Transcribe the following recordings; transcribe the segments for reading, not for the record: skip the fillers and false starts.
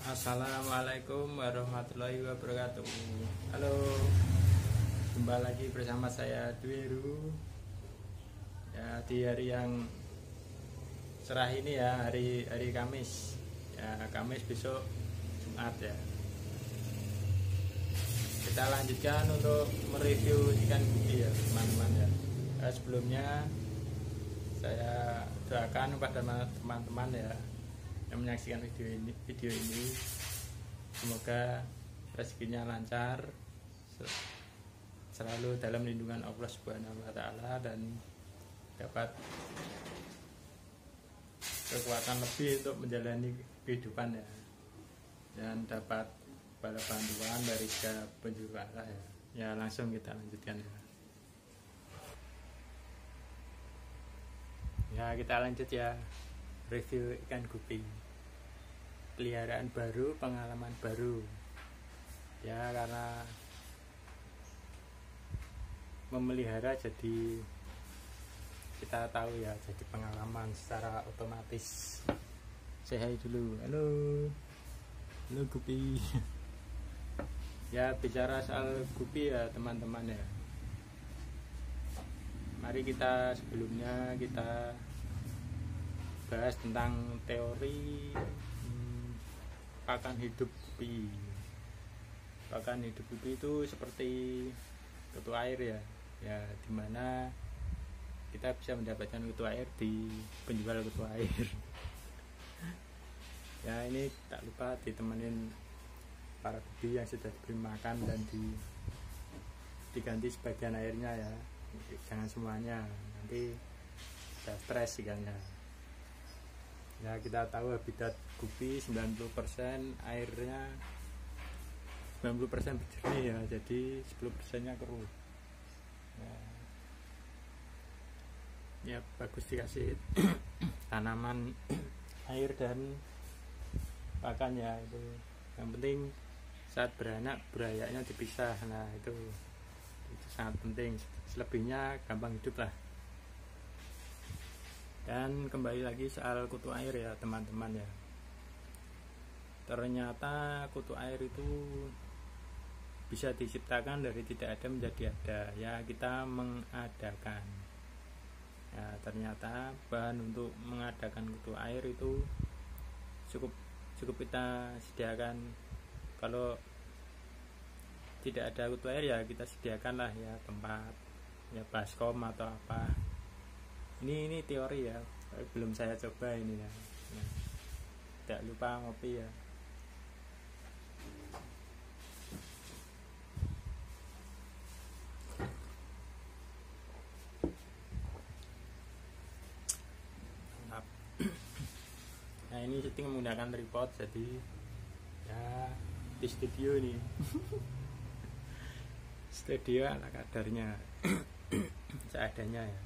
Assalamualaikum warahmatullahi wabarakatuh. Halo, jumpa lagi bersama saya Dwiru. Ya, di hari yang cerah ini ya, hari Kamis. Ya, Kamis besok Jumat ya. Kita lanjutkan untuk mereview ikan gupi ya, teman-teman ya. Sebelumnya saya doakan kepada teman-teman ya yang menyaksikan video ini semoga rezekinya lancar, selalu dalam lindungan Allah Subhanahu wa taala, dan dapat kekuatan lebih untuk menjalani kehidupan ya, dan dapat bala bantuan dari segala penjuru arah ya. Ya, langsung kita lanjutkan ya. Ya, kita lanjut ya, review ikan gupi. Peliharaan baru, pengalaman baru ya, karena memelihara jadi kita tahu ya, jadi pengalaman secara otomatis. Say hi dulu, halo gupi. Ya, bicara soal gupi ya teman-teman ya, mari kita sebelumnya kita bahas tentang teori pakan hidup gupi. Pakan hidup gupi itu seperti kutu air ya, ya dimana kita bisa mendapatkan kutu air di penjual kutu air. Ya, ini tak lupa ditemenin para gupi yang sudah diberi makan dan diganti sebagian airnya ya, jangan semuanya, nanti udah stres ikannya. Ya, kita tahu habitat gupi 90% airnya 90% berjernih ya, jadi 10% nya keruh ya, bagus dikasih tanaman air dan pakan ya. Itu yang penting saat beranak berayaknya dipisah. Nah, itu sangat penting, selebihnya gampang hidup lah. Dan kembali lagi soal kutu air ya teman-teman ya, ternyata kutu air itu bisa diciptakan dari tidak ada menjadi ada ya, kita mengadakan ya. Ternyata bahan untuk mengadakan kutu air itu cukup kita sediakan. Kalau tidak ada kutu air ya kita sediakan lah ya tempat ya, baskom atau apa. Ini teori ya, belum saya coba ini ya. Nah, tidak lupa ngopi ya. Mantap. Nah, ini syuting menggunakan tripod, jadi ya di studio nih. Studio ala kadarnya, seadanya ya.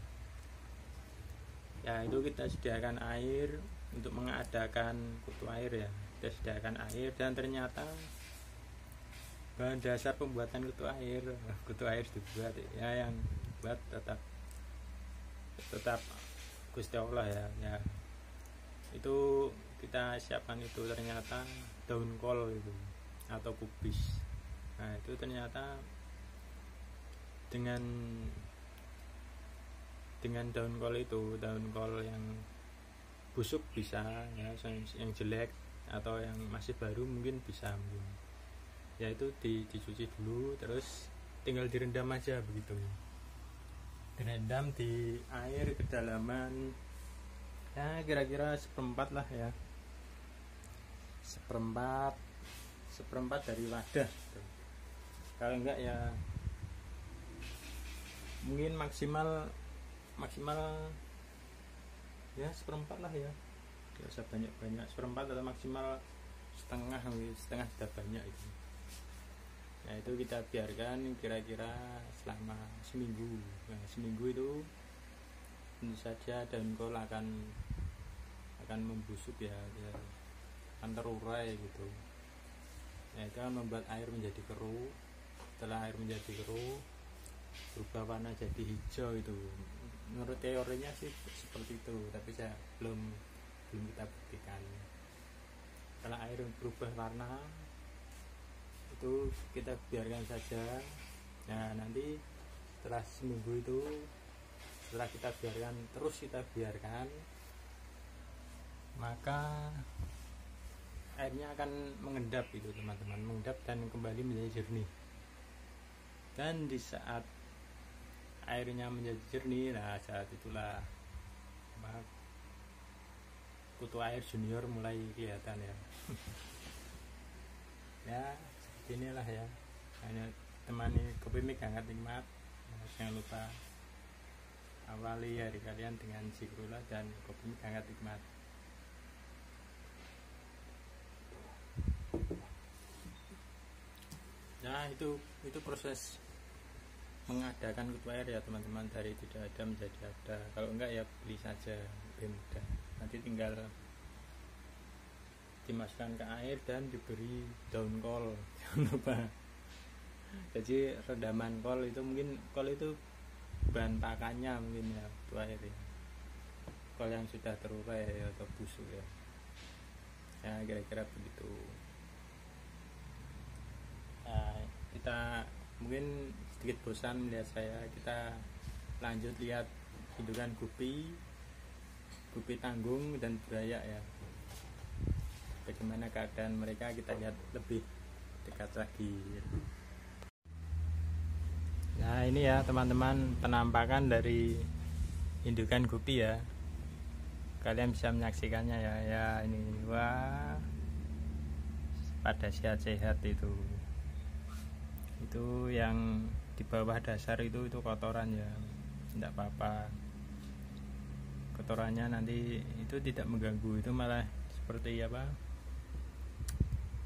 Ya, itu kita sediakan air untuk mengadakan kutu air ya, kita sediakan air, dan ternyata bahan dasar pembuatan kutu air dibuat ya, yang buat tetap Gusti Allah ya. Ya, itu kita siapkan, itu ternyata daun kol itu atau kubis. Nah, itu ternyata dengan daun kol itu, daun kol yang busuk bisa ya, yang jelek atau yang masih baru mungkin bisa ya, itu dicuci dulu, terus tinggal direndam aja begitu, direndam di air kedalaman ya kira-kira seperempat lah ya, seperempat dari wadah gitu. Kalau enggak ya mungkin maksimal ya seperempat lah ya, tidak usah banyak, seperempat atau maksimal setengah sudah banyak itu. Nah, itu kita biarkan kira-kira selama seminggu. Nah, seminggu itu tentu saja daun kol akan membusuk ya, akan terurai gitu. Nah, itu akan membuat air menjadi keruh. Setelah air menjadi keruh, berubah warna jadi hijau. Itu menurut teorinya sih seperti itu, tapi saya belum kita buktikan. Setelah air air berubah warna, itu kita biarkan saja. Nah nanti setelah seminggu itu, setelah kita biarkan, terus kita biarkan, maka airnya akan mengendap itu teman-teman, mengendap dan kembali menjadi jernih. Dan di saat airnya menjadi jernih, nah saat itulah kutu air junior mulai kelihatan ya. Ya seperti inilah ya, hanya temani kopi mik hangat nikmat. Nah, jangan lupa awali hari kalian dengan zikrullah dan kopi mik hangat nikmat. Nah itu proses mengadakan kutu air ya teman-teman, dari tidak ada menjadi ada. Kalau enggak ya beli saja, lebih mudah. Nanti tinggal dimasukkan ke air dan diberi daun kol, jangan lupa. Jadi redaman kol itu, mungkin kol itu bahan pakannya mungkin ya kutu air ya, kol yang sudah terurai ya, atau busuk ya. Ya kira-kira begitu. Nah, kita mungkin sedikit bosan melihat saya, kita lanjut lihat indukan gupi tanggung dan burayak ya. Bagaimana keadaan mereka, kita lihat lebih dekat lagi. Nah ini ya teman-teman, penampakan dari indukan gupi ya, kalian bisa menyaksikannya ya. Ya ini, wah pada sehat-sehat itu yang di bawah dasar itu kotoran ya, tidak apa-apa. Kotorannya nanti itu tidak mengganggu, itu malah seperti apa,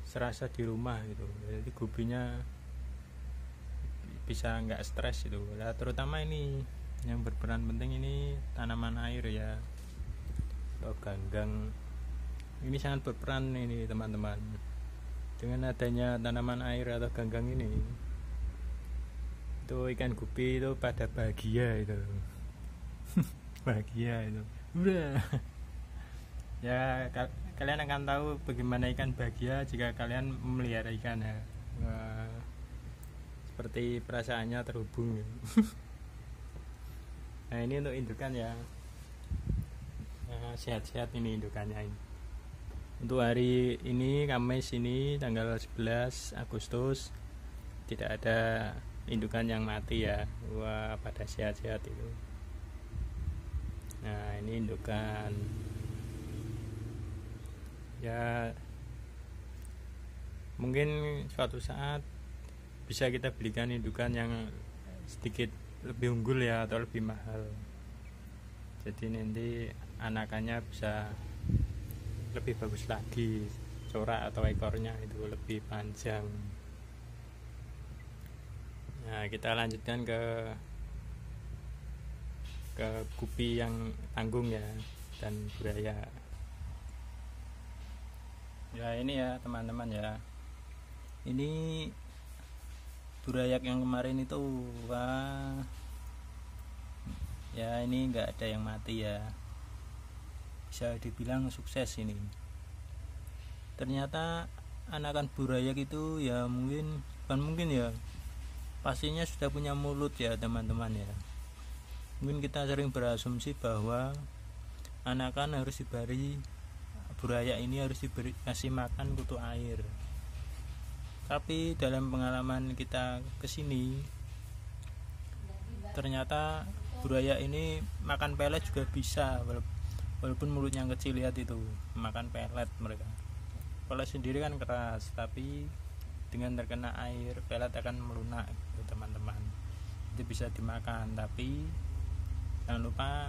serasa di rumah gitu. Jadi gupinya bisa nggak stres itu. Nah, terutama ini yang berperan penting, ini tanaman air ya, atau ganggang. Ini sangat berperan ini teman-teman. Dengan adanya tanaman air atau ganggang ini, itu ikan gupi itu pada bahagia itu. Bahagia itu udah ya. Kalian akan tahu bagaimana ikan bahagia jika kalian memelihara ikan ya. Wah, seperti perasaannya terhubung ya. Nah ini untuk indukan ya, sehat-sehat ini indukannya ini. Untuk hari ini Kamis ini tanggal 11 Agustus tidak ada indukan yang mati ya. Wah pada sehat-sehat itu. Nah ini indukan ya, mungkin suatu saat bisa kita belikan indukan yang sedikit lebih unggul ya, atau lebih mahal. Jadi nanti anakannya bisa lebih bagus lagi, corak atau ekornya itu lebih panjang. Nah kita lanjutkan ke gupi yang tanggung ya, dan burayak. Ya ini ya teman-teman ya, ini burayak yang kemarin itu, wah ya ini nggak ada yang mati ya, bisa dibilang sukses ini. Ternyata anakan burayak itu ya bukan mungkin ya, pastinya sudah punya mulut ya teman-teman ya. Mungkin kita sering berasumsi bahwa anakan harus diberi, burayak ini harus kasih makan kutu air. Tapi dalam pengalaman kita kesini, ternyata burayak ini makan pelet juga bisa, walaupun mulutnya kecil. Lihat itu, makan pelet mereka. Pelet sendiri kan keras, tapi dengan terkena air, pelet akan melunak gitu, teman-teman. Itu bisa dimakan, tapi jangan lupa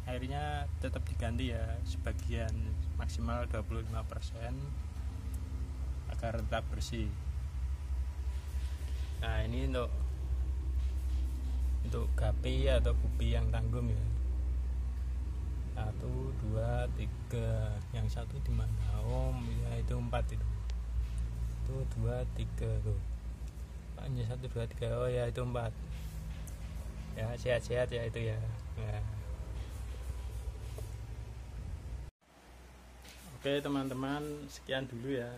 airnya tetap diganti ya, sebagian, maksimal 25% agar tetap bersih. Nah ini untuk gapi atau gupi yang tanggung ya. 1, 2, 3. Yang satu di mana om ya, itu 4 itu. 2, 3 tuh. Hanya 1, 2, 3. Oh ya itu 4. Ya sehat-sehat ya itu ya. Nah. Oke teman-teman, sekian dulu ya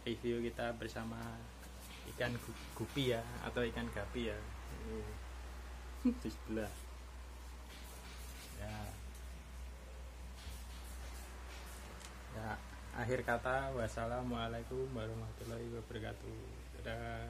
review kita bersama ikan gupi ya, atau ikan gapi ya. Di sebelah ya. Ya, akhir kata, wassalamualaikum warahmatullahi wabarakatuh. Dadah.